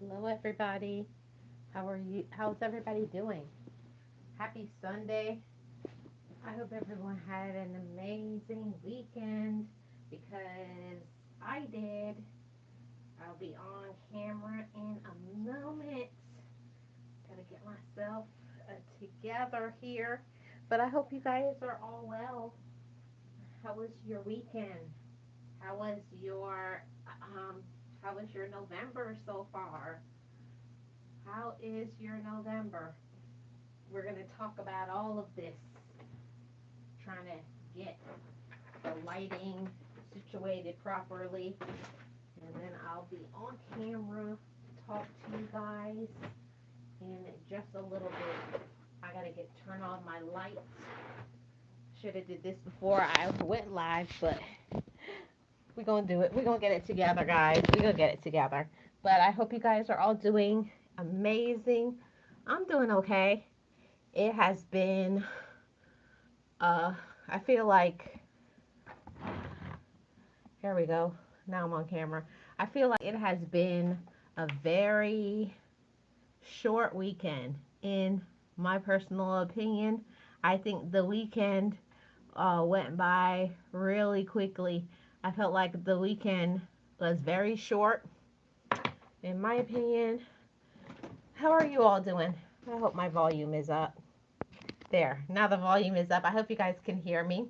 Hello, everybody. How are you? How's everybody doing? Happy Sunday. I hope everyone had an amazing weekend because I did. I'll be on camera in a moment. Gotta get myself together here. But I hope you guys are all well. How was your weekend? How was your um how was your November so far? How is your November? We're going to talk about all of this, trying to get the lighting situated properly, and then I'll be on camera, talk to you guys in just a little bit. I got to get turn on my lights. Should have did this before I went live, but we're going to do it. We're going to get it together, guys. We're going to get it together. But I hope you guys are all doing amazing. I'm doing okay. It has been, uh, I feel like here we go. Now I'm on camera. I feel like it has been a very short weekend. In my personal opinion, I think the weekend went by really quickly. I felt like the weekend was very short, in my opinion. How are you all doing? I hope my volume is up. There. Now the volume is up. I hope you guys can hear me.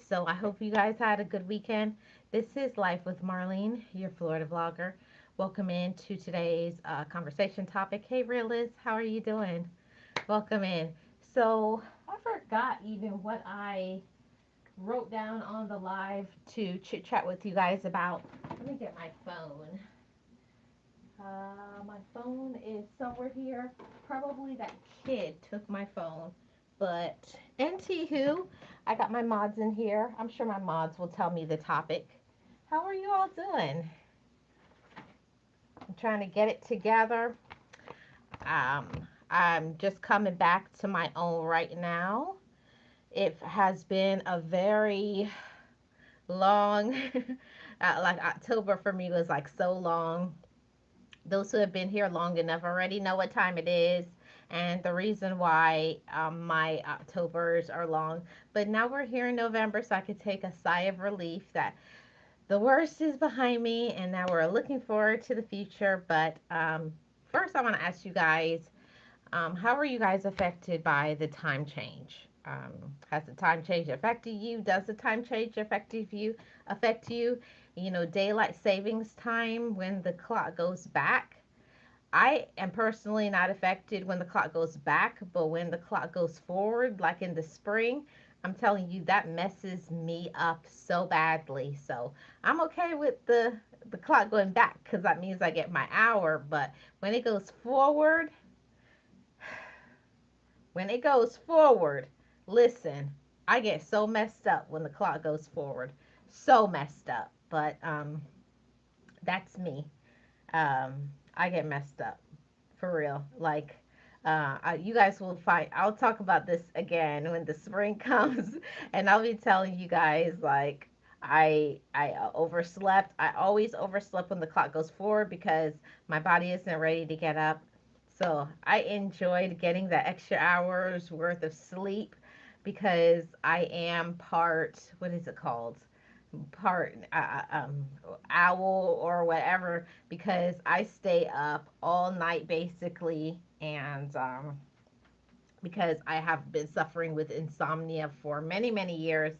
So I hope you guys had a good weekend. This is Life with Marlene, your Florida vlogger. Welcome into today's conversation topic. Hey, Realist, how are you doing? Welcome in. So I forgot even what I wrote down on the live to chit chat with you guys about. Let me get my phone. My phone is somewhere here. Probably that kid took my phone. But anywho, I got my mods in here. I'm sure my mods will tell me the topic. How are you all doing? I'm trying to get it together. Um, I'm just coming back to my own right now. It has been a very long, like October for me was like so long. Those who have been here long enough already know what time it is and the reason why my Octobers are long. But now we're here in November, so I could take a sigh of relief that the worst is behind me and now we're looking forward to the future. But first, I want to ask you guys, how are you guys affected by the time change? Has the time change affected you? Does the time change affect you? You know, daylight savings time when the clock goes back. I am personally not affected when the clock goes back, but when the clock goes forward, like in the spring, I'm telling you that messes me up so badly. So I'm okay with the clock going back because that means I get my hour. But when it goes forward, when it goes forward, listen, I get so messed up when the clock goes forward, so messed up. But that's me. I get messed up for real. Like, you guys will find. I'll talk about this again when the spring comes, and I'll be telling you guys like I overslept. I always overslept when the clock goes forward because my body isn't ready to get up. So I enjoyed getting the extra hours worth of sleep because I am part. What is it called? Part owl or whatever because I stay up all night basically and because I have been suffering with insomnia for many years.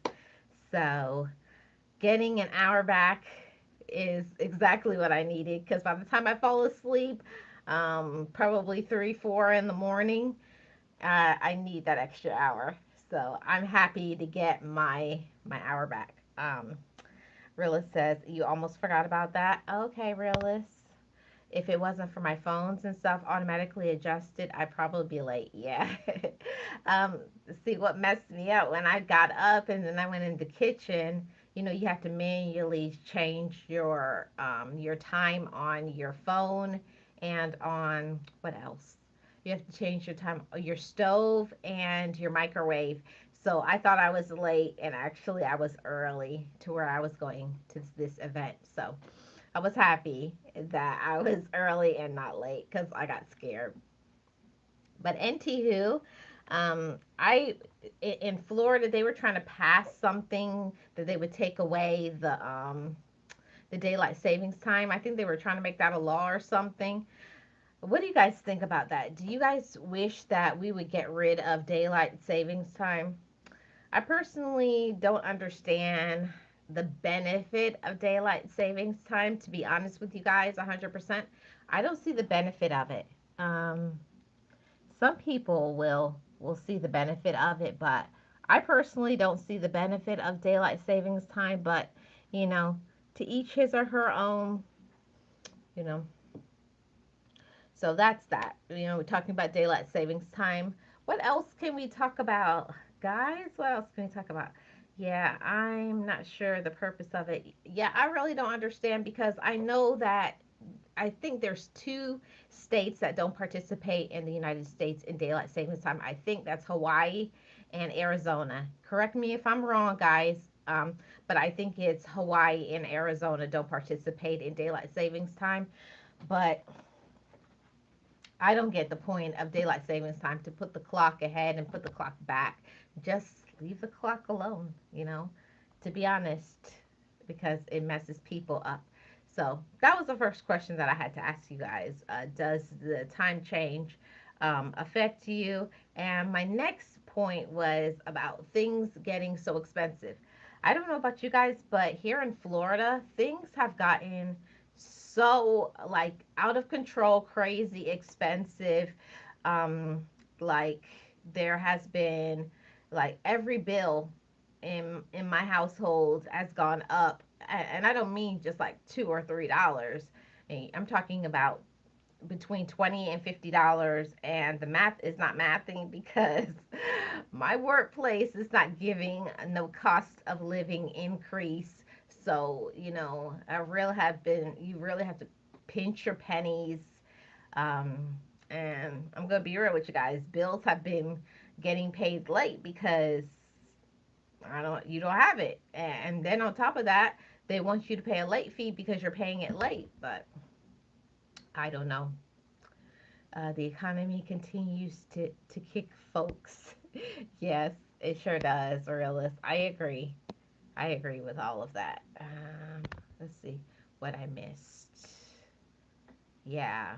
So getting an hour back is exactly what I needed because by the time I fall asleep, probably 3, 4 in the morning, I need that extra hour. So I'm happy to get my hour back. Realist says, you almost forgot about that. Okay, Realist. If it wasn't for my phones and stuff automatically adjusted, I'd probably be late. Yeah. um, See, what messed me up when I got up and then I went in the kitchen, you know, you have to manually change your time on your phone and on what else? You have to change your time, your stove and your microwave. So I thought I was late, and actually I was early to where I was going to this event. So I was happy that I was early and not late because I got scared. But anywho, I in Florida they were trying to pass something that they would take away the daylight savings time. I think they were trying to make that a law or something. What do you guys think about that? Do you guys wish that we would get rid of daylight savings time? I personally don't understand the benefit of daylight savings time, to be honest with you guys, 100%. I don't see the benefit of it. Um, some people will see the benefit of it, but I personally don't see the benefit of daylight savings time, but you know, to each his or her own, you know. So that's that. We're talking about daylight savings time. What else can we talk about, guys? What else can we talk about? Yeah, I'm not sure the purpose of it. Yeah, I really don't understand because I know that I think there's two states that don't participate in the United States in daylight savings time. I think that's Hawaii and Arizona. Correct me if I'm wrong, guys. But I think it's Hawaii and Arizona don't participate in daylight savings time. But I don't get the point of daylight savings time to put the clock ahead and put the clock back. Just leave the clock alone, to be honest, because it messes people up. So that was the first question that I had to ask you guys. Does the time change affect you? And my next point was about things getting so expensive. I don't know about you guys, but here in Florida, things have gotten so like out of control, crazy expensive. Um, like there has been like every bill in my household has gone up, and I don't mean just like $2 or $3. I'm talking about between $20 and $50, and the math is not mathing because my workplace is not giving no cost of living increase. So you really have to pinch your pennies. um, and I'm gonna be real with you guys, bills have been getting paid late because you don't have it, and then on top of that they want you to pay a late fee because you're paying it late. But I don't know. The economy continues to kick folks. Yes, it sure does, realist. I agree. I agree with all of that. Let's see what I missed. Yeah,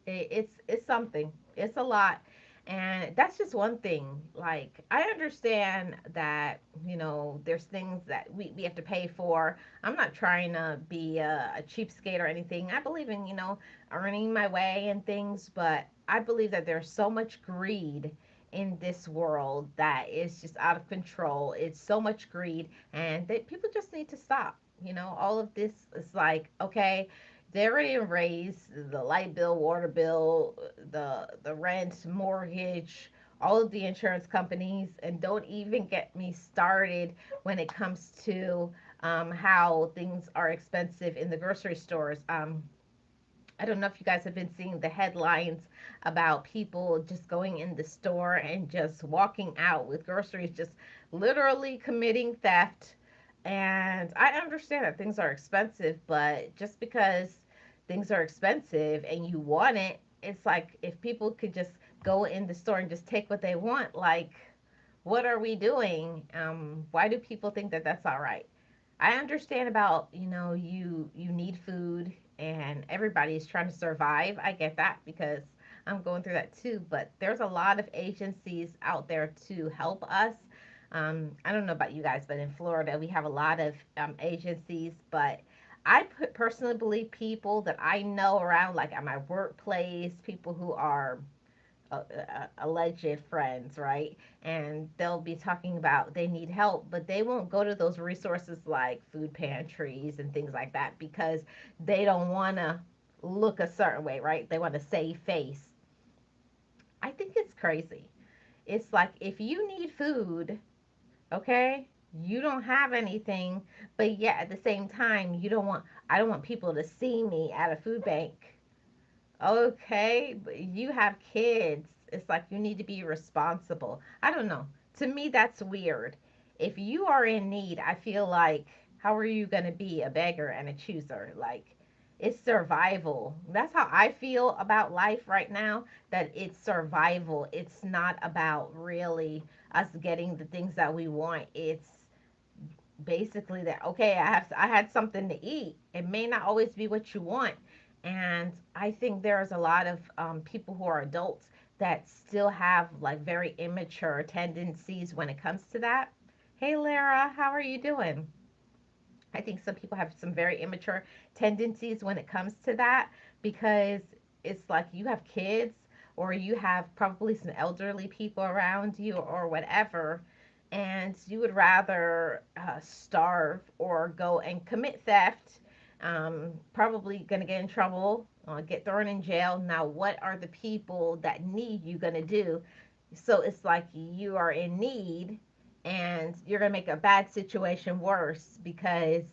it's something. It's a lot. And that's just one thing. Like, I understand that, there's things that we have to pay for. I'm not trying to be a cheapskate or anything. I believe in, earning my way and things, but I believe that there's so much greed in this world that is just out of control. It's so much greed, and that people just need to stop. All of this is like, okay, they already raised the light bill, water bill, the rent, mortgage, all of the insurance companies, and don't even get me started when it comes to how things are expensive in the grocery stores. I don't know if you guys have been seeing the headlines about people just going in the store and just walking out with groceries, just literally committing theft. And I understand that things are expensive, but just because things are expensive and you want it, it's like if people could just go in the store and just take what they want, like, what are we doing? Why do people think that that's all right? I understand about, you need food and everybody's trying to survive. I get that because I'm going through that too. But there's a lot of agencies out there to help us. I don't know about you guys, but in Florida we have a lot of agencies. But personally believe people that I know around, like at my workplace, people who are alleged friends, right? And they'll be talking about they need help, but they won't go to those resources like food pantries and things like that because they don't want to look a certain way, right? They want to save face. I think it's crazy. It's like if you need food, okay, you don't have anything, but yet at the same time, I don't want people to see me at a food bank. Okay, but you have kids. It's like you need to be responsible. I don't know. To me, that's weird. If you are in need, I feel like How are you going to be a beggar and a chooser? Like, it's survival. That's how I feel about life right now, that it's survival. It's not about really us getting the things that we want. It's basically that, okay, I had something to eat. It may not always be what you want. And I think there's a lot of people who are adults that still have like very immature tendencies when it comes to that. Hey Lara, how are you doing? I think some people have some very immature tendencies when it comes to that, because it's like you have kids or you have probably some elderly people around you or whatever, and you would rather starve or go and commit theft. Probably going to get in trouble, get thrown in jail. Now, what are the people that need you going to do? So it's like you are in need, and you're going to make a bad situation worse because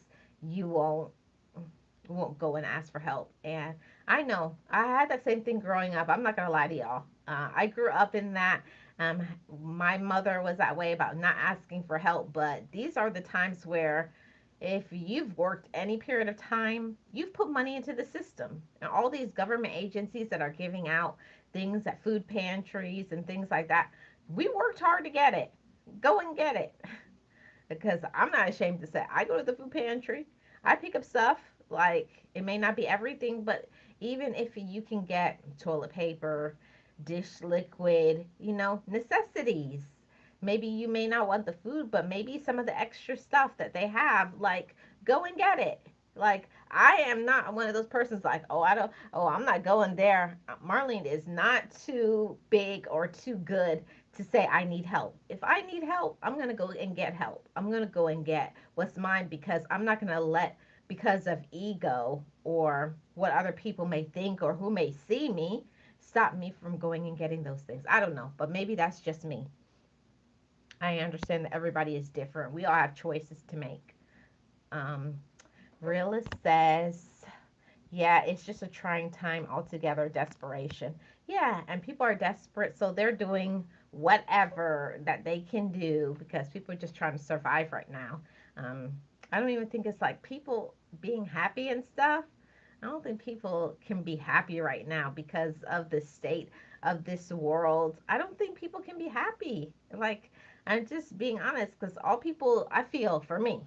you won't go and ask for help. And I know I had that same thing growing up. I'm not going to lie to y'all. I grew up in that. Um, my mother was that way about not asking for help, but these are the times where if you've worked any period of time, you've put money into the system. And all these government agencies that are giving out things at food pantries and things like that, we worked hard to get it. Go and get it. Because I'm not ashamed to say I go to the food pantry. I pick up stuff. Like, it may not be everything, but even if you can get toilet paper, dish liquid, necessities. Maybe you may not want the food, but maybe some of the extra stuff that they have, like, go and get it. Like, I am not one of those persons like, oh, I'm not going there. Marlene is not too big or too good to say I need help. If I need help, I'm going to go and get help. I'm going to go and get what's mine, because I'm not going to let, because of ego or what other people may think or who may see me, stop me from going and getting those things. I don't know, but maybe that's just me. I understand that everybody is different. We all have choices to make. Um, Realist says, yeah, it's just a trying time altogether, desperation. Yeah, and people are desperate, so they're doing whatever that they can do because people are just trying to survive right now. Um, I don't even think it's like people being happy and stuff. I don't think people can be happy right now because of the state of this world. I don't think people can be happy. Like, I'm just being honest, because all people, I feel, for me,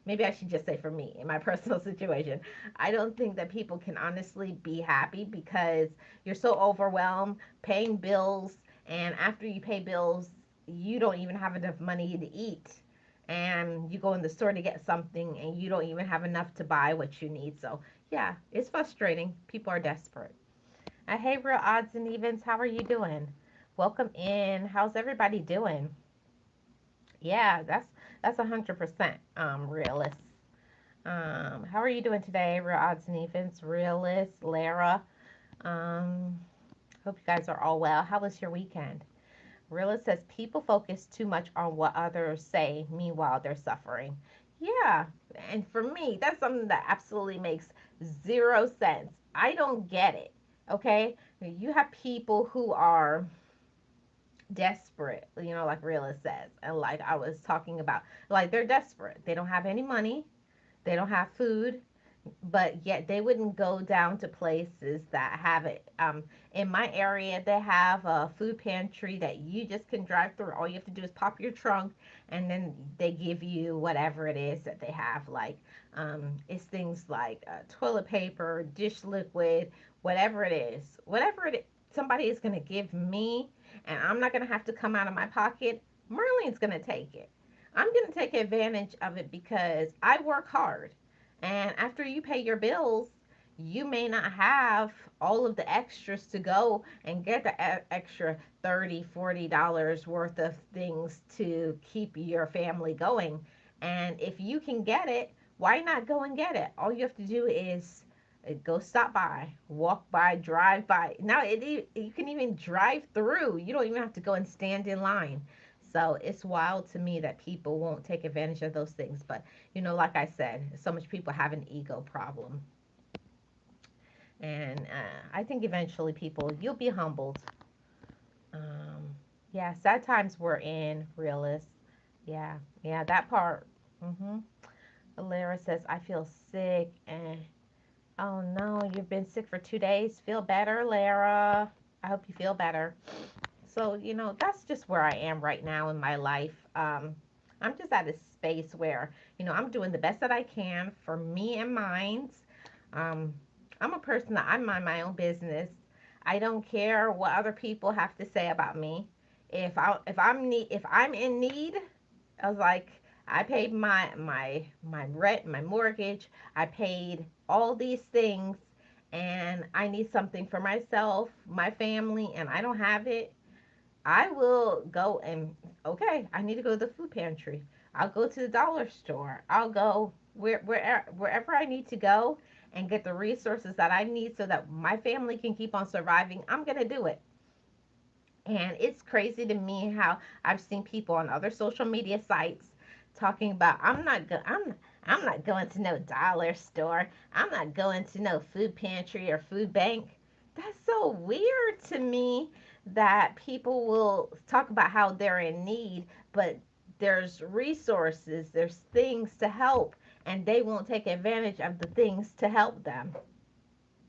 maybe I should just say for me in my personal situation, I don't think that people can honestly be happy because you're so overwhelmed paying bills, and after you pay bills, you don't even have enough money to eat. And you go in the store to get something and you don't even have enough to buy what you need. So, yeah, it's frustrating. People are desperate. Hey, real odds and evens, how are you doing? Welcome in. How's everybody doing? Yeah, that's 100% realist. How are you doing today, Real Odds and Evens, Realist, Lara? Um, Hope you guys are all well. How was your weekend? Realist says people focus too much on what others say, meanwhile they're suffering. Yeah, and for me, that's something that absolutely makes zero sense. I don't get it. Okay, you have people who are desperate, like Realist says, and like I was talking about, like they're desperate. They don't have any money. They don't have food, but yet they wouldn't go down to places that have it. In my area, they have a food pantry that you just can drive through. All you have to do is pop your trunk, and then they give you whatever it is that they have. Like, it's things like toilet paper, dish liquid, whatever it is, somebody is going to give me, and I'm not going to have to come out of my pocket. Marlene's going to take it. I'm going to take advantage of it because I work hard. And after you pay your bills, you may not have all of the extras to go and get the extra $30, $40 worth of things to keep your family going. And if you can get it, why not go and get it? All you have to do is go stop by, walk by, drive by. Now you can even drive through. You don't even have to go and stand in line. So it's wild to me that people won't take advantage of those things. But like I said, so much people have an ego problem. And I think eventually you'll be humbled. Um, yeah, sad times we're in, realist. Yeah, yeah, that part. hmm Lara says, I feel sick. And oh no, you've been sick for 2 days. Feel better, Lara. I hope you feel better. So, that's just where I am right now in my life. I'm just at a space where, I'm doing the best that I can for me and mine's. Um, I'm a person that I mind my own business. I don't care what other people have to say about me. If I'm in need, I was like, I paid my rent, my mortgage. I paid all these things, and I need something for myself, my family, and I don't have it. I will go and, okay, I need to go to the food pantry. I'll go to the dollar store. I'll go wherever I need to go and get the resources that I need so that my family can keep on surviving. I'm gonna do it. And it's crazy to me how I've seen people on other social media sites talking about, I'm not going to no dollar store. I'm not going to no food pantry or food bank. That's so weird to me that people will talk about how they're in need, but there's resources, there's things to help, and they won't take advantage of the things to help them.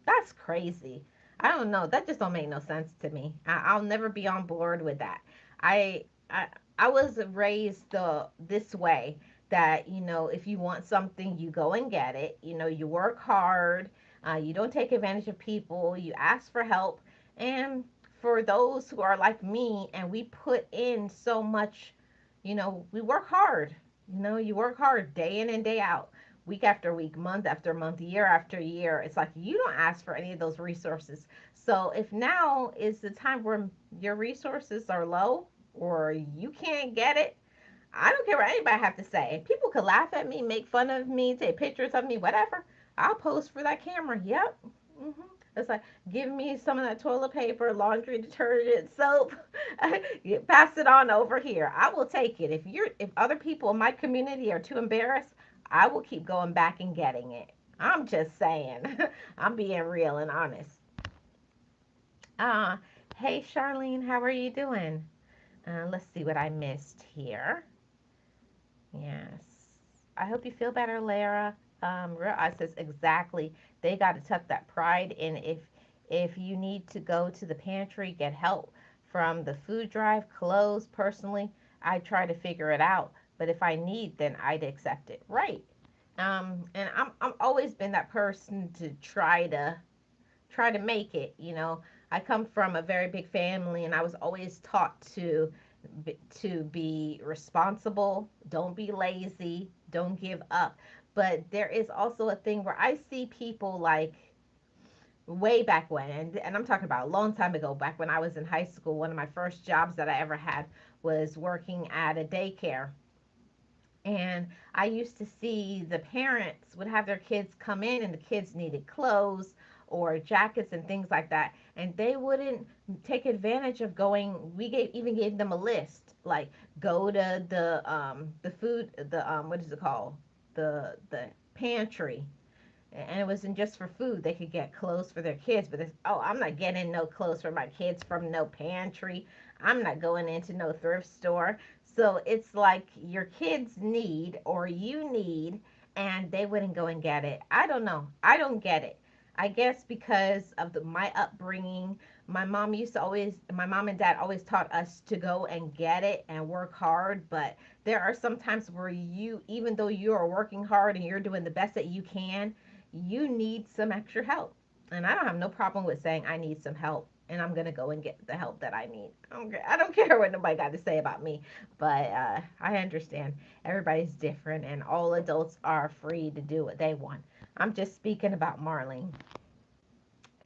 That's crazy. I don't know. That just don't make no sense to me. I'll never be on board with that. I I I was raised this way that if you want something, you go and get it. You work hard. You don't take advantage of people. You ask for help. And for those who are like me, and we put in so much, we work hard. You work hard day in and day out, week after week, month after month, year after year. It's like you don't ask for any of those resources. So if now is the time where your resources are low or you can't get it, I don't care what anybody have to say. People could laugh at me, make fun of me, take pictures of me, whatever. I'll post for that camera. Yep. hmm It's like, give me some of that toilet paper, laundry detergent, soap. Pass it on over here. I will take it. If other people in my community are too embarrassed, I will keep going back and getting it. I'm just saying. I'm being real and honest. Uh, hey Charlene, how are you doing? Let's see what I missed here. Yes. I hope you feel better, Lara. Real I says exactly. They got to tuck that pride in. If you need to go to the pantry, get help from the food drive, clothes. Personally, I try to figure it out. But if I need, then I'd accept it. Right. And I'm always been that person to try to make it. I come from a very big family, and I was always taught to be responsible, don't be lazy, don't give up. But there is also a thing where I see people like way back when, and I'm talking about a long time ago, back when I was in high school. One of my first jobs that I ever had was working at a daycare, and I used to see the parents would have their kids come in, and the kids needed clothes or jackets and things like that. And they wouldn't take advantage of going. Even gave them a list, like go to the food, the what is it called? The pantry. And it wasn't just for food. They could get clothes for their kids, but oh, I'm not getting no clothes for my kids from no pantry. I'm not going into no thrift store. So it's like your kids need or you need, and they wouldn't go and get it. I don't know. I don't get it. I guess because of my upbringing, my mom and dad always taught us to go and get it and work hard. But there are some times where even though you are working hard and you're doing the best that you can, you need some extra help. And I don't have no problem with saying I need some help, and I'm going to go and get the help that I need. I don't care what nobody got to say about me, but I understand everybody's different, and all adults are free to do what they want. I'm just speaking about Marlene,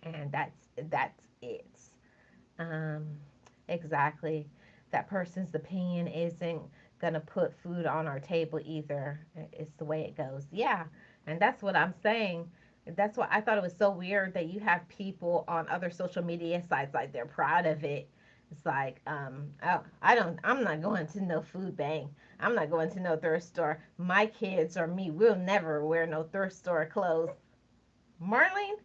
and that's it. Um, exactly. That person's opinion isn't gonna put food on our table either. It's the way it goes. Yeah, and that's what I'm saying. That's why I thought it was so weird that you have people on other social media sites like they're proud of it. It's like, oh, I'm not going to no food bank. I'm not going to no thrift store. My kids or me will never wear no thrift store clothes. Marlene,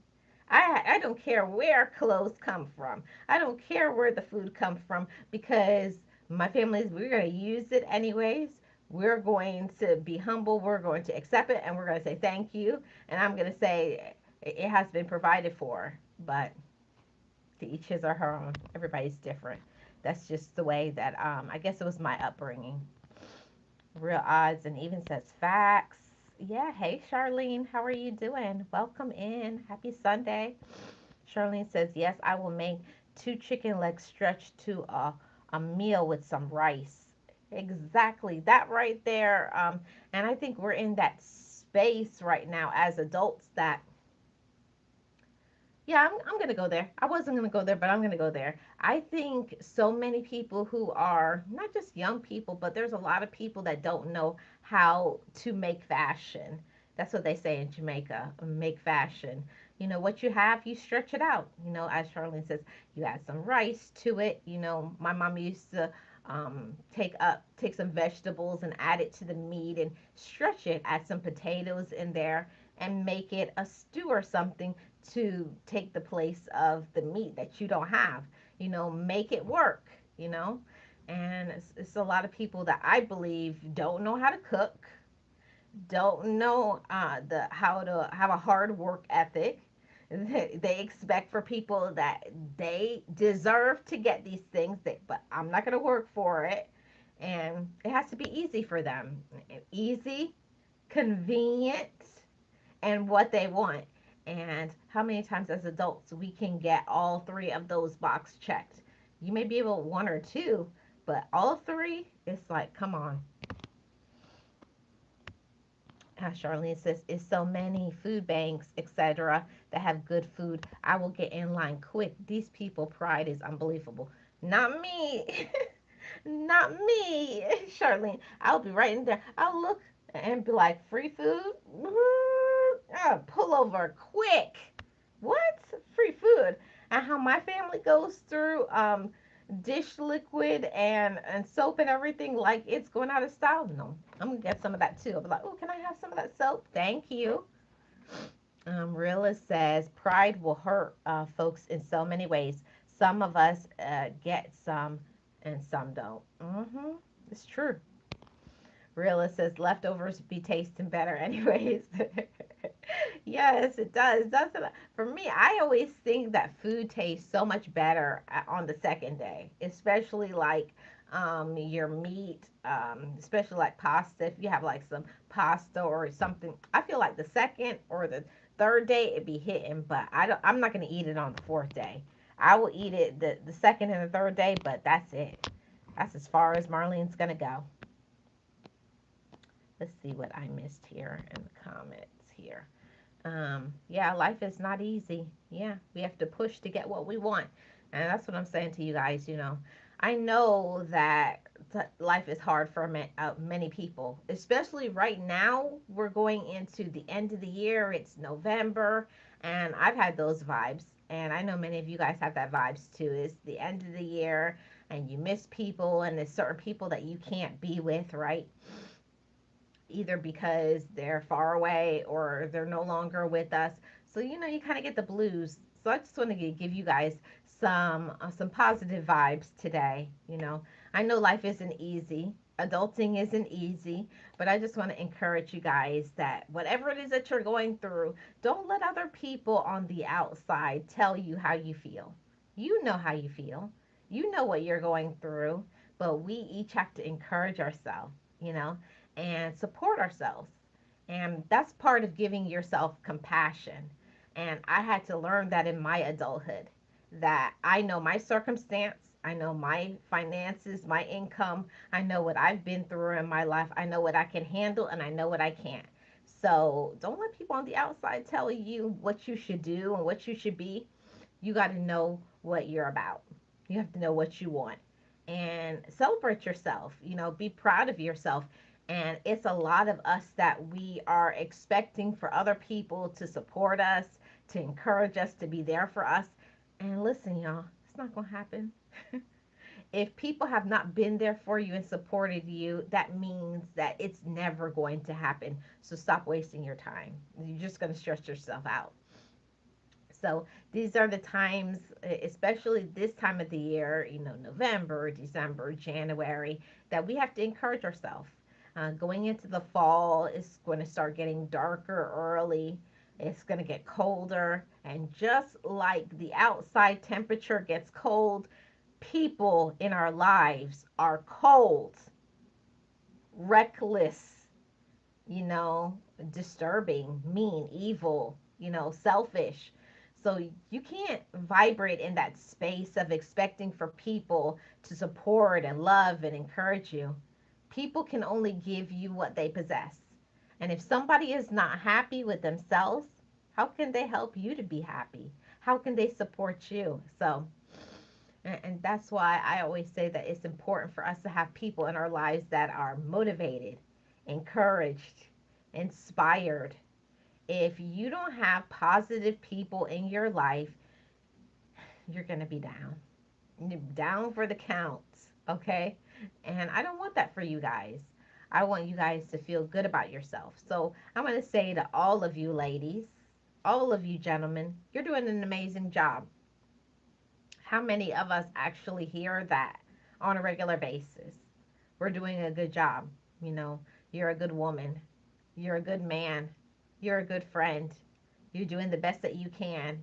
I don't care where clothes come from. I don't care where the food comes from because my family is, we're going to use it anyways. we're going to be humble, we're going to accept it, and we're going to say thank you. And I'm going to say it has been provided for, but to each his or her own. Everybody's different. That's just the way that I guess it was my upbringing. Real odds and even says facts. Yeah, hey Charlene, how are you doing? Welcome in. Happy Sunday. Charlene says, yes, I will make two chicken legs stretched to a meal with some rice. Exactly. That right there. And I think we're in that space right now as adults that yeah, I'm going to go there. I wasn't going to go there, but I'm going to go there. I think so many people who are not just young people, but there's a lot of people that don't know how to make fashion. That's what they say in Jamaica, make fashion. You know, what you have, you stretch it out. You know, as Charlene says, you add some rice to it. You know, my mom used to take some vegetables and add it to the meat and stretch it, add some potatoes in there and make it a stew or something to take the place of the meat that you don't have. You know, make it work, you know. And it's a lot of people that I believe don't know how to cook, don't know the how to have a hard work ethic. They expect for people that they deserve to get these things, but I'm not going to work for it. And it has to be easy for them. Easy, convenient, and what they want. And how many times as adults we can get all three of those box checked? You may be able one or two, but all three, it's like, come on. As Charlene says, it's so many food banks, etc., that have good food. I will get in line quick. These people pride is unbelievable. Not me. Not me, Charlene. I'll be right in there. I'll look and be like, free food? Pull over quick. What? Free food. And how my family goes through dish liquid and soap and everything like it's going out of style. No, I'm going to get some of that too. I'll be like, oh, can I have some of that soap? Thank you. Realist says pride will hurt folks in so many ways. Some of us get some and some don't. It's true. Realist says leftovers be tasting better anyways. Yes, it does. Doesn't it? For me, I always think that food tastes so much better on the second day, especially like your meat, especially like pasta. If you have like some pasta or something, I feel like the second or the third day it'd be hitting, but I'm not gonna eat it on the fourth day. I will eat it the second and the third day, but that's it. That's as far as Marlene's gonna go. Let's see what I missed here in the comments here. Yeah, life is not easy. Yeah, we have to push to get what we want. And that's what I'm saying to you guys, you know. I know that life is hard for many people, especially right now. We're going into the end of the year. It's November, and I've had those vibes. And I know many of you guys have that vibes too. It's the end of the year, and you miss people, and there's certain people that you can't be with, right? Either because they're far away or they're no longer with us. So you know, you kind of get the blues. So I just want to give you guys some positive vibes today. You know, I know life isn't easy. Adulting isn't easy, but I just want to encourage you guys that whatever it is that you're going through, don't let other people on the outside tell you how you feel. You know how you feel. You know what you're going through, but we each have to encourage ourselves, you know, and support ourselves. And that's part of giving yourself compassion. And I had to learn that in my adulthood, that I know my circumstance, I know my finances, my income, I know what I've been through in my life, I know what I can handle, and I know what I can't. So don't let people on the outside tell you what you should do and what you should be. You got to know what you're about. You have to know what you want and celebrate yourself. You know, be proud of yourself. And it's a lot of us that we are expecting for other people to support us, to encourage us, to be there for us. And listen, y'all, it's not going to happen. If people have not been there for you and supported you, that means that it's never going to happen. So stop wasting your time. You're just going to stress yourself out. So these are the times, especially this time of the year, you know, November, December, January, that we have to encourage ourselves. Going into the fall, it's going to start getting darker early. It's going to get colder. And just like the outside temperature gets cold, people in our lives are cold, reckless, you know, disturbing, mean, evil, selfish. So you can't vibrate in that space of expecting for people to support and love and encourage you. People can only give you what they possess. And if somebody is not happy with themselves, how can they help you to be happy? How can they support you? So, and that's why I always say that it's important for us to have people in our lives that are motivated, encouraged, inspired. If you don't have positive people in your life, you're going to be down. You're down for the count, okay? And I don't want that for you guys. I want you guys to feel good about yourself. So I'm going to say to all of you ladies, all of you gentlemen, you're doing an amazing job. How many of us actually hear that on a regular basis? We're doing a good job. You know, you're a good woman. You're a good man. You're a good friend. You're doing the best that you can.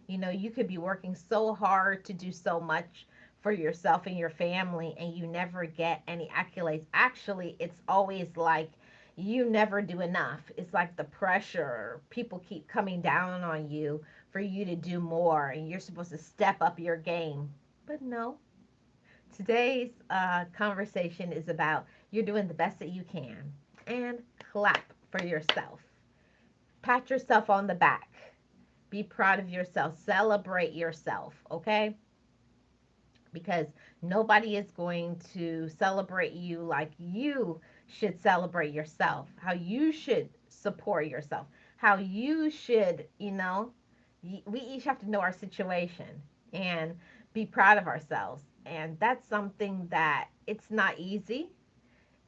You could be working so hard to do so much for yourself and your family, and you never get any accolades. Actually, it's always like you never do enough. It's like the pressure. People keep coming down on you for you to do more, and you're supposed to step up your game. But no, today's conversation is about you're doing the best that you can. And clap for yourself. Pat yourself on the back. Be proud of yourself. Celebrate yourself, okay? Because nobody is going to celebrate you like you should celebrate yourself. How you should support yourself. How you should, we each have to know our situation and be proud of ourselves. And that's something that it's not easy.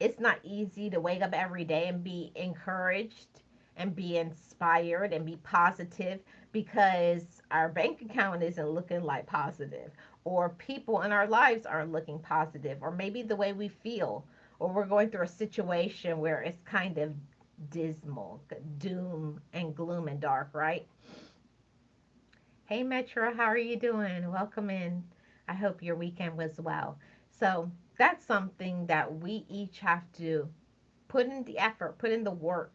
It's not easy to wake up every day and be encouraged and be inspired and be positive because our bank account isn't looking like positive, or people in our lives aren't looking positive, or maybe the way we feel, or we're going through a situation where it's kind of dismal, doom and gloom and dark, right? Hey Metro, how are you doing? Welcome in. I hope your weekend was well. So that's something that we each have to put in the effort, put in the work.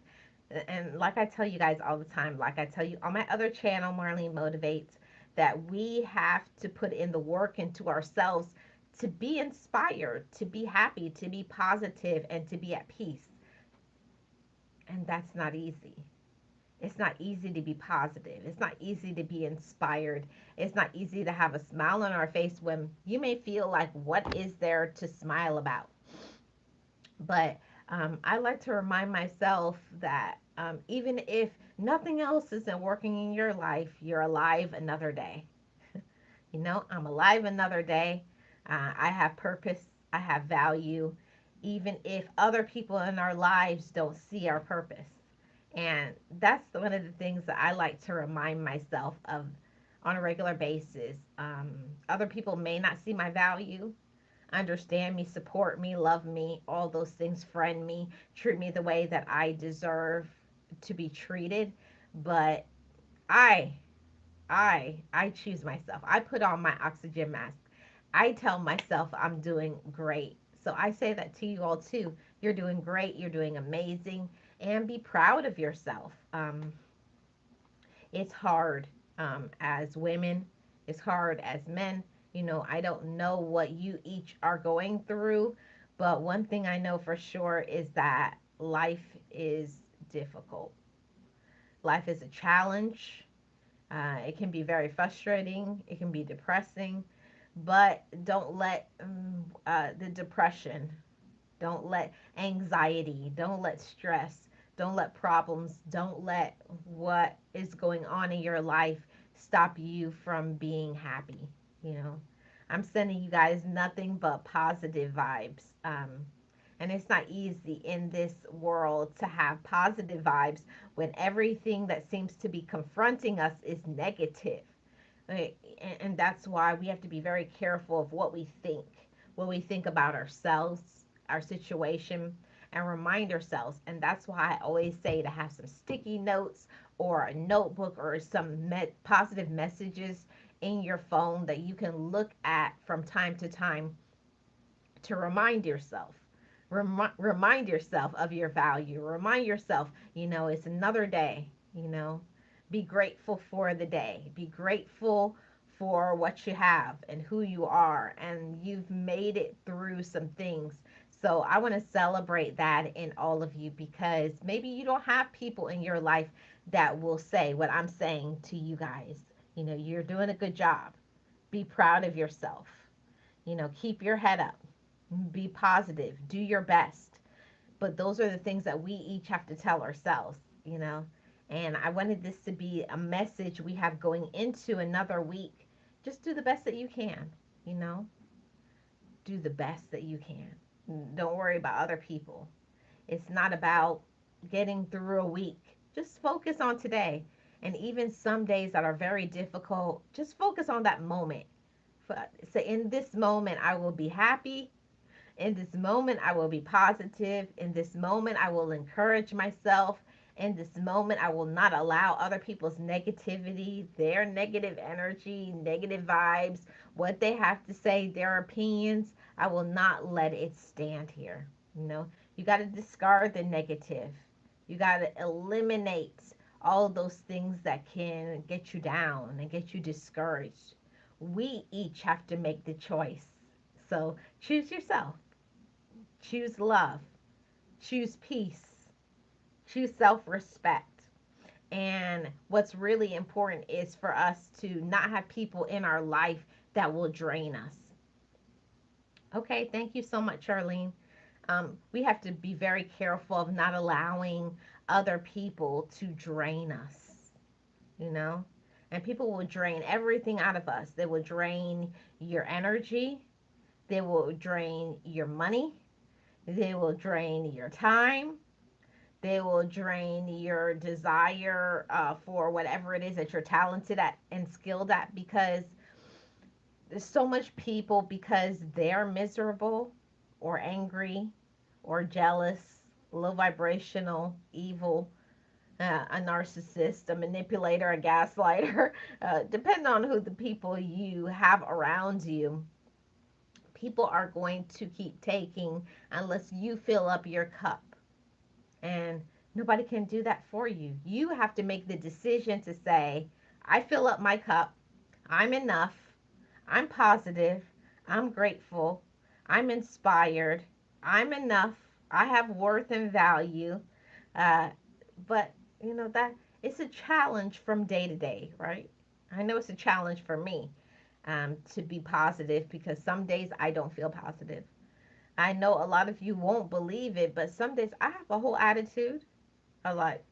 And like I tell you guys all the time, like I tell you on my other channel, Marlene Motivates, that we have to put in the work into ourselves to be inspired, to be happy, to be positive, and to be at peace. And that's not easy. It's not easy to be positive. It's not easy to be inspired. It's not easy to have a smile on our face when you may feel like, what is there to smile about? But I like to remind myself that even if nothing else isn't working in your life, you're alive another day. I'm alive another day. I have purpose. I have value, even if other people in our lives don't see our purpose. And that's one of the things that I like to remind myself of on a regular basis. Other people may not see my value, understand me, support me, love me, all those things, friend me, treat me the way that I deserve to be treated. But I, I choose myself. I put on my oxygen mask. I tell myself I'm doing great. So I say that to you all too. You're doing great. You're doing amazing. And be proud of yourself. It's hard as women, it's hard as men. I don't know what you each are going through, but one thing I know for sure is that life is difficult. Life is a challenge. It can be very frustrating, it can be depressing, but don't let the depression, don't let anxiety, don't let stress, don't let problems, don't let what is going on in your life stop you from being happy. You know, I'm sending you guys nothing but positive vibes. And it's not easy in this world to have positive vibes when everything that seems to be confronting us is negative. Right? And that's why we have to be very careful of what we think about ourselves, our situation, and remind ourselves. And that's why I always say to have some sticky notes or a notebook or some positive messages in your phone that you can look at from time to time to remind yourself. Remind yourself of your value. Remind yourself, it's another day, Be grateful for the day. Be grateful for what you have and who you are. And you've made it through some things. So I want to celebrate that in all of you because maybe you don't have people in your life that will say what I'm saying to you guys. You're doing a good job. Be proud of yourself. Keep your head up, be positive, do your best. But those are the things that we each have to tell ourselves, you know. And I wanted this to be a message we have going into another week. Just do the best that you can, you know. Do the best that you can. Don't worry about other people. It's not about getting through a week. Just focus on today. And even some days that are very difficult, just focus on that moment. So in this moment, I will be happy. In this moment, I will be positive. In this moment, I will encourage myself. In this moment, I will not allow other people's negativity, their negative energy, negative vibes, what they have to say, their opinions. I will not let it stand here. You got to discard the negative. You got to eliminate all of those things that can get you down and get you discouraged. We each have to make the choice. So choose yourself. Choose love, choose peace, choose self respect. And what's really important is for us to not have people in our life that will drain us. Okay, thank you so much, Charlene. We have to be very careful of not allowing other people to drain us, you know? And people will drain everything out of us. They will drain your energy, they will drain your money, they will drain your time. They will drain your desire for whatever it is that you're talented at and skilled at because there's so much people because they're miserable or angry or jealous, low vibrational, evil, a narcissist, a manipulator, a gaslighter, depending on who the people you have around you. People are going to keep taking unless you fill up your cup. And nobody can do that for you. You have to make the decision to say, I fill up my cup. I'm enough. I'm positive. I'm grateful. I'm inspired. I'm enough. I have worth and value. Uh, but, that it's a challenge from day to day, right? I know it's a challenge for me to be positive because some days I don't feel positive. I know a lot of you won't believe it, but some days I have a whole attitude of like,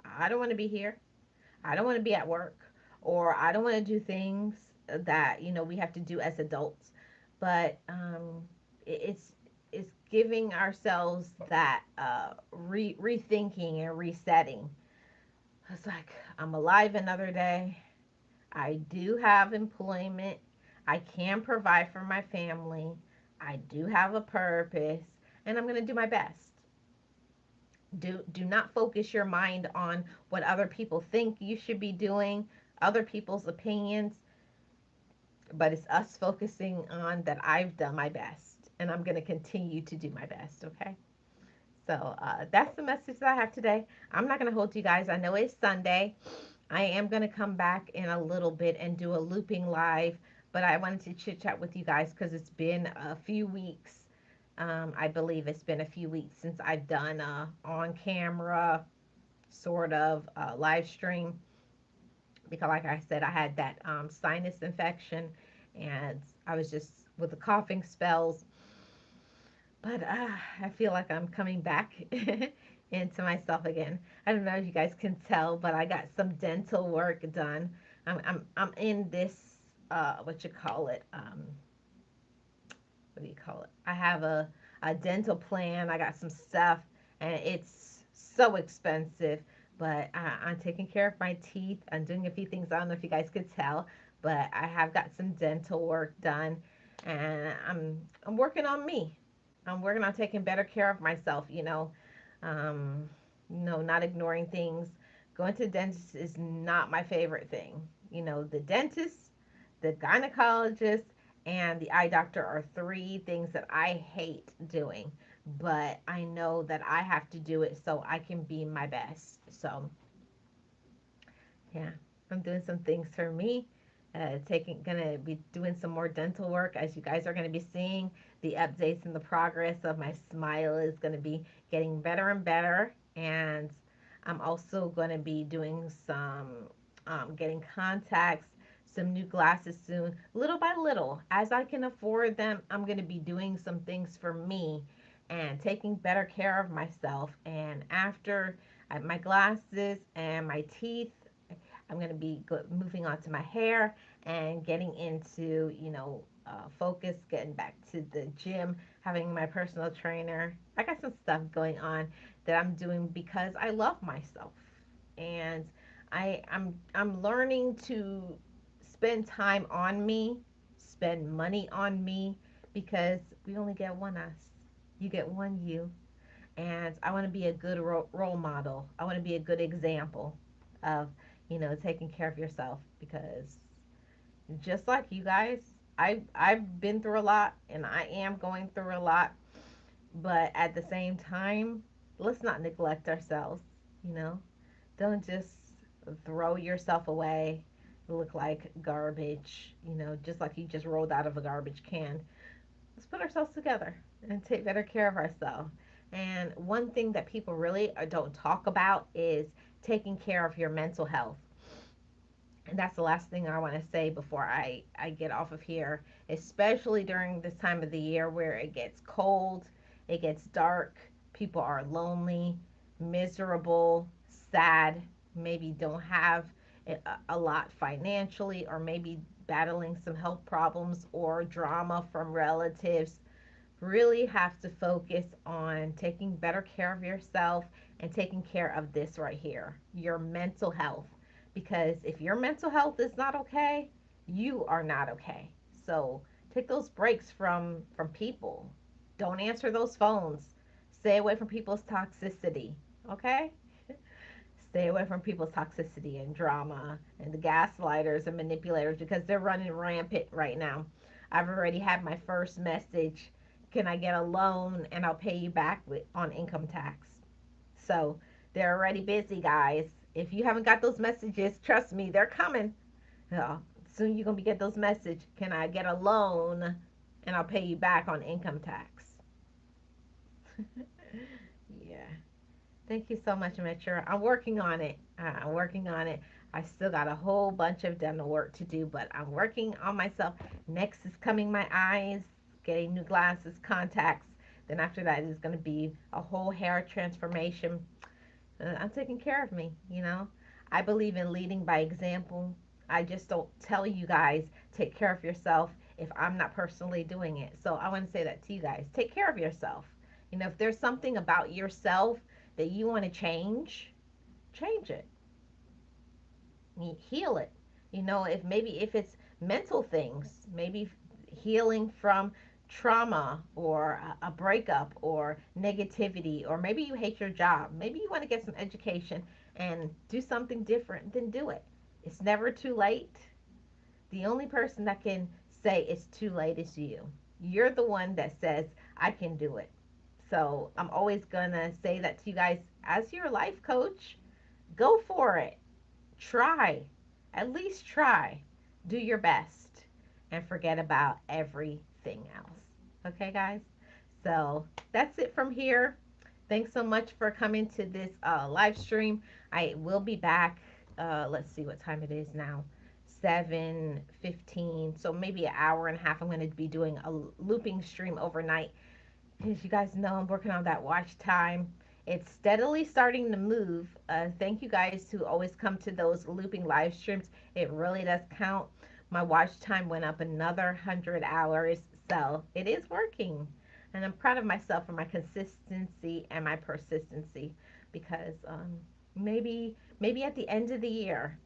I don't want to be here. I don't want to be at work. Or I don't want to do things that, we have to do as adults. But it's giving ourselves that rethinking and resetting. It's like, I'm alive another day. I do have employment. I can provide for my family. I do have a purpose, and I'm going to do my best. Do not focus your mind on what other people think you should be doing, other people's opinions, but it's us focusing on that I've done my best, and I'm going to continue to do my best, okay? So that's the message that I have today. I'm not going to hold you guys. I know it's Sunday. I am going to come back in a little bit and do a looping live, but I wanted to chit chat with you guys because it's been a few weeks. I believe it's been a few weeks since I've done on camera sort of live stream because, like I said, I had that sinus infection and I was just with the coughing spells. But I feel like I'm coming back into myself again. I don't know if you guys can tell, but I got some dental work done. I'm in this what you call it? What do you call it? I have a dental plan. I got some stuff, and it's so expensive. But I'm taking care of my teeth. I'm doing a few things. I don't know if you guys could tell, but I have got some dental work done, and I'm working on me. I'm working on taking better care of myself, um, not ignoring things. Going to the dentist is not my favorite thing. The dentist, the gynecologist, and the eye doctor are three things that I hate doing. But I know that I have to do it so I can be my best. So, yeah, I'm doing some things for me. Gonna be doing some more dental work, as you guys are gonna be seeing the updates and the progress of my smile is gonna be getting better and better. And I'm also gonna be doing some getting contacts, some new glasses soon, little by little, as I can afford them. I'm gonna be doing some things for me and taking better care of myself. And after my glasses and my teeth, I'm going to be moving on to my hair and getting into, focus, getting back to the gym, having my personal trainer. I got some stuff going on that I'm doing because I love myself. And I'm learning to spend time on me, spend money on me, because we only get one us. You get one you. And I want to be a good role model. I want to be a good example of, taking care of yourself, because just like you guys, I've been through a lot and I am going through a lot, but at the same time, let's not neglect ourselves, you know? Don't just throw yourself away, look like garbage, just like you just rolled out of a garbage can. Let's put ourselves together and take better care of ourselves. And one thing that people really don't talk about is taking care of your mental health. And that's the last thing I want to say before I get off of here, especially during this time of the year where it gets cold, it gets dark, people are lonely, miserable, sad, maybe don't have a lot financially, or maybe battling some health problems or drama from relatives. Really have to focus on taking better care of yourself and taking care of this right here, your mental health. Because if your mental health is not okay, you are not okay. So take those breaks from people. Don't answer those phones. Stay away from people's toxicity. Okay? Stay away from people's toxicity and drama and the gaslighters and manipulators, because they're running rampant right now. I've already had my first message. Can I get a loan and I'll pay you back on income tax? So they're already busy, guys. If you haven't got those messages, trust me, they're coming. Yeah, soon you're gonna get those messages. Can I get a loan and I'll pay you back on income tax? Yeah. Thank you so much, Metro. I'm working on it. I'm working on it. I still got a whole bunch of dental work to do, but I'm working on myself. Next is coming my eyes, getting new glasses, contacts. Then after that is going to be a whole hair transformation. I'm taking care of me. I believe in leading by example. I just don't tell you guys, take care of yourself, if I'm not personally doing it. So I want to say that to you guys. Take care of yourself. If there's something about yourself that you want to change it. Heal it. If it's mental things, maybe healing from trauma or a breakup or negativity, or maybe you hate your job. Maybe you want to get some education and do something different, then do it. It's never too late. The only person that can say it's too late is you. You're the one that says, I can do it. So I'm always going to say that to you guys as your life coach. Go for it. Try. At least try. Do your best. And forget about everything else. Okay, guys? So that's it from here. Thanks so much for coming to this live stream. I will be back. Let's see what time it is now. 7:15. So maybe an hour and a half. I'm going to be doing a looping stream overnight. As you guys know, I'm working on that watch time. It's steadily starting to move. Thank you guys who always come to those looping live streams. It really does count. My watch time went up another 100 hours. So it is working. And I'm proud of myself for my consistency and my persistency, because maybe at the end of the year,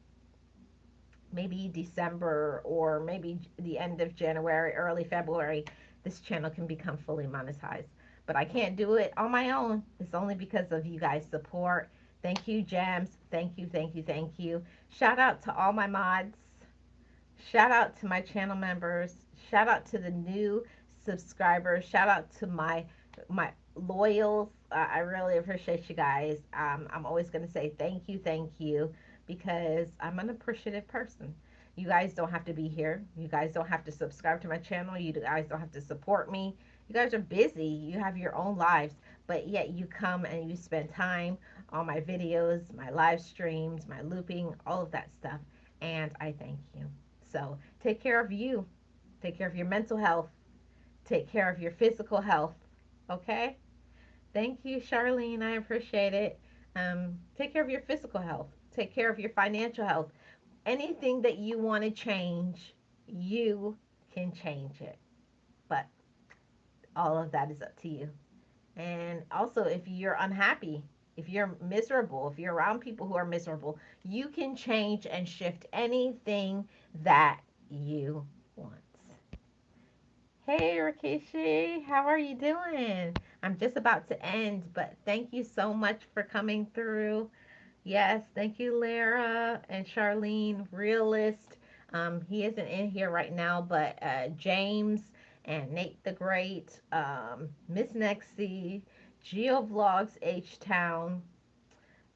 maybe December, or maybe the end of January, early February, this channel can become fully monetized. but I can't do it on my own. It's only because of you guys' support. Thank you, Gems. Thank you, thank you, thank you. Shout out to all my mods. Shout out to my channel members. Shout out to the new subscribers. Shout out to my loyals. I really appreciate you guys. I'm always going to say thank you, because I'm an appreciative person. You guys don't have to be here. You guys don't have to subscribe to my channel. You guys don't have to support me. You guys are busy. You have your own lives, but yet you come and you spend time on my videos, my live streams, my looping, all of that stuff. And I thank you. So take care of you. Take care of your mental health. Take care of your physical health. Okay? Thank you, Charlene. I appreciate it. Take care of your physical health. Take care of your financial health. Anything that you want to change, you can change it. But all of that is up to you. And also, if you're unhappy, if you're miserable, if you're around people who are miserable, you can change and shift anything that you want. Hey, Rikishi, how are you doing? I'm just about to end, but thank you so much for coming through. Yes, thank you, Lara and Charlene, Realist. He isn't in here right now, but James and Nate the Great, Miss Nexie, Geovlogs H Town.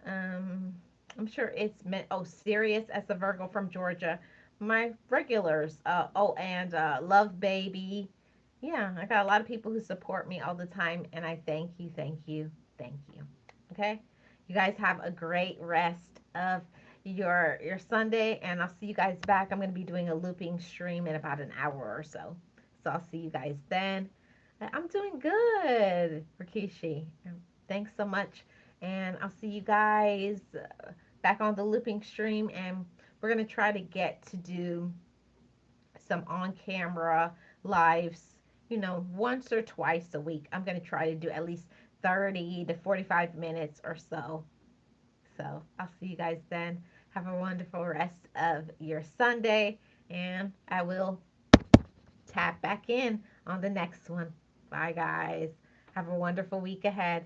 Um, I'm sure it's meant. Oh, Sirius as a Virgo from Georgia. My regulars. Oh, and Love Baby. Yeah, I got a lot of people who support me all the time, and I thank you, thank you, thank you. Okay, you guys have a great rest of your Sunday, and I'll see you guys back. I'm going to be doing a looping stream in about an hour or so, so I'll see you guys then. I'm doing good, Rikishi. Thanks so much, and I'll see you guys back on the looping stream, and we're going to try to get to do some on camera lives, once or twice a week. I'm going to try to do at least 30 to 45 minutes or so. So I'll see you guys then. Have a wonderful rest of your Sunday, and I will tap back in on the next one. Bye, guys. Have a wonderful week ahead.